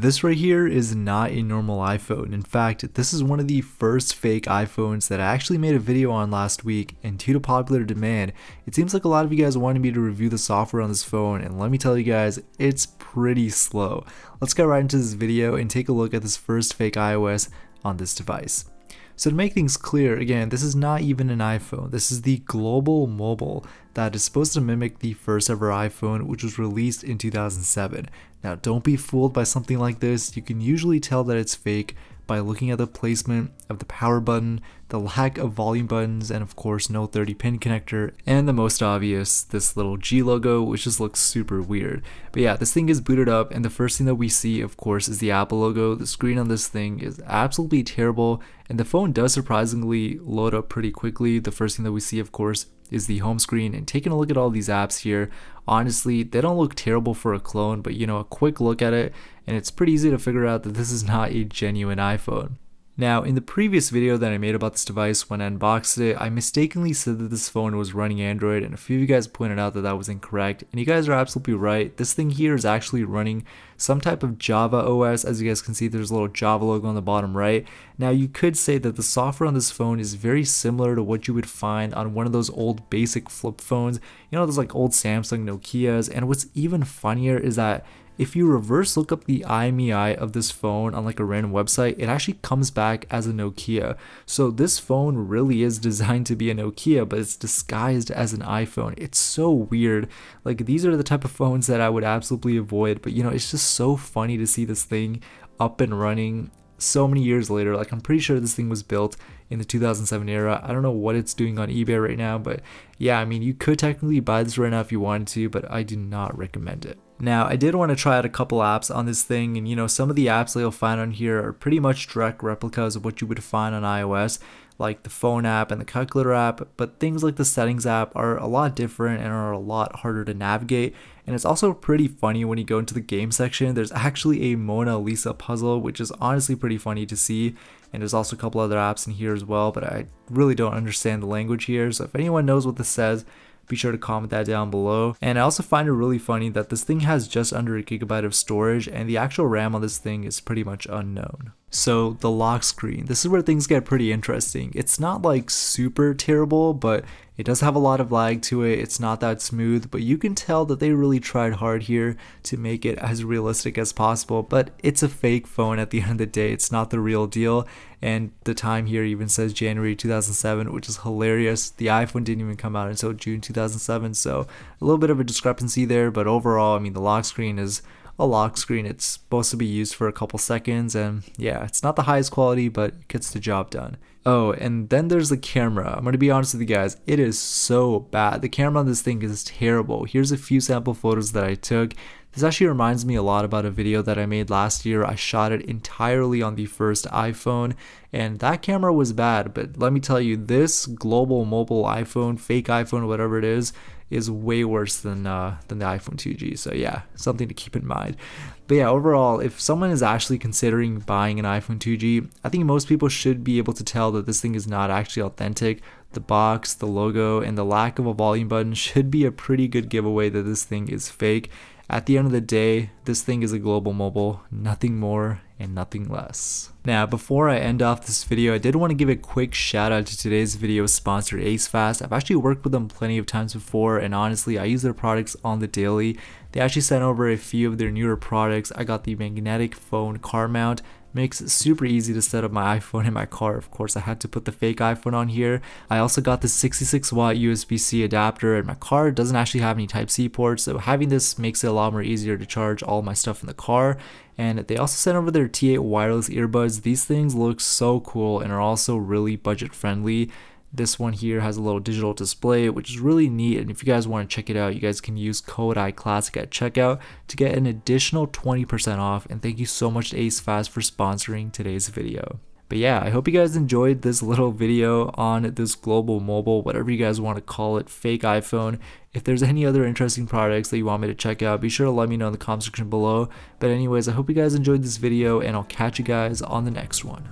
This right here is not a normal iPhone. In fact, this is one of the first fake iPhones that I actually made a video on last week, and due to popular demand, it seems like a lot of you guys wanted me to review the software on this phone, and let me tell you guys, it's pretty slow. Let's get right into this video and take a look at this first fake iOS on this device. So to make things clear, again, this is not even an iPhone. This is the global mobile that is supposed to mimic the first ever iPhone, which was released in 2007. Now, don't be fooled by something like this. You can usually tell that it's fake by looking at the placement of the power button, the lack of volume buttons, and of course no 30-pin connector, and the most obvious, this little G logo, which just looks super weird. But yeah, this thing is booted up, and the first thing that we see, of course, is the Apple logo. The screen on this thing is absolutely terrible, and the phone does surprisingly load up pretty quickly. The first thing that we see, of course, is the home screen, and taking a look at all these apps here, honestly, they don't look terrible for a clone, but you know, a quick look at it, and it's pretty easy to figure out that this is not a genuine iPhone. Now, in the previous video that I made about this device when I unboxed it, I mistakenly said that this phone was running Android, and a few of you guys pointed out that that was incorrect, and you guys are absolutely right. This thing here is actually running some type of Java OS. As you guys can see, there's a little Java logo on the bottom right. Now, you could say that the software on this phone is very similar to what you would find on one of those old basic flip phones, you know, those like old Samsung Nokias, and what's even funnier is that if you reverse look up the IMEI of this phone on like a random website, it actually comes back as a Nokia. So this phone really is designed to be a Nokia, but it's disguised as an iPhone. It's so weird. Like, these are the type of phones that I would absolutely avoid, but you know, it's just so funny to see this thing up and running so many years later. Like, I'm pretty sure this thing was built in the 2007 era. I don't know what it's doing on eBay right now, but yeah, I mean, you could technically buy this right now if you wanted to, but I do not recommend it. Now, I did want to try out a couple apps on this thing, and you know, some of the apps that you'll find on here are pretty much direct replicas of what you would find on iOS, like the phone app and the calculator app, but things like the settings app are a lot different and are a lot harder to navigate. And it's also pretty funny when you go into the game section. There's actually a Mona Lisa puzzle, which is honestly pretty funny to see. And there's also a couple other apps in here as well, but I really don't understand the language here. So if anyone knows what this says, be sure to comment that down below. And I also find it really funny that this thing has just under a gigabyte of storage, and the actual RAM on this thing is pretty much unknown. So the lock screen, this is where things get pretty interesting. It's not like super terrible, but it does have a lot of lag to it. It's not that smooth, but you can tell that they really tried hard here to make it as realistic as possible. But it's a fake phone at the end of the day. It's not the real deal. And the time here even says January 2007, which is hilarious. The iPhone didn't even come out until June 2007, so a little bit of a discrepancy there. But overall, I mean, the lock screen is a lock screen. It's supposed to be used for a couple seconds, and yeah, it's not the highest quality, but it gets the job done. Oh, and then there's the camera. I'm going to be honest with you guys, it is so bad. The camera on this thing is terrible. Here's a few sample photos that I took. This actually reminds me a lot about a video that I made last year. I shot it entirely on the first iPhone, and that camera was bad, but let me tell you, this global mobile iPhone, fake iPhone, whatever it is way worse than the iPhone 2G. So yeah, something to keep in mind. But yeah, overall, if someone is actually considering buying an iPhone 2G, I think most people should be able to tell that this thing is not actually authentic. The box, the logo, and the lack of a volume button should be a pretty good giveaway that this thing is fake. At the end of the day, this thing is a global mobile, nothing more and nothing less. Now, before I end off this video, I did want to give a quick shout out to today's video sponsor, AceFast. I've actually worked with them plenty of times before, and honestly, I use their products on the daily. They actually sent over a few of their newer products. I got the magnetic phone car mount. Makes it super easy to set up my iPhone in my car. Of course, I had to put the fake iPhone on here. I also got the 66 watt USB-C adapter, and my car doesn't actually have any Type-C ports, so having this makes it a lot more easier to charge all my stuff in the car. And they also sent over their T8 wireless earbuds. These things look so cool and are also really budget friendly. This one here has a little digital display, which is really neat, and if you guys want to check it out, you guys can use code iClassic at checkout to get an additional 20% off, and thank you so much to AceFast for sponsoring today's video. But yeah, I hope you guys enjoyed this little video on this global mobile, whatever you guys want to call it, fake iPhone. If there's any other interesting products that you want me to check out, be sure to let me know in the comment section below. But anyways, I hope you guys enjoyed this video, and I'll catch you guys on the next one.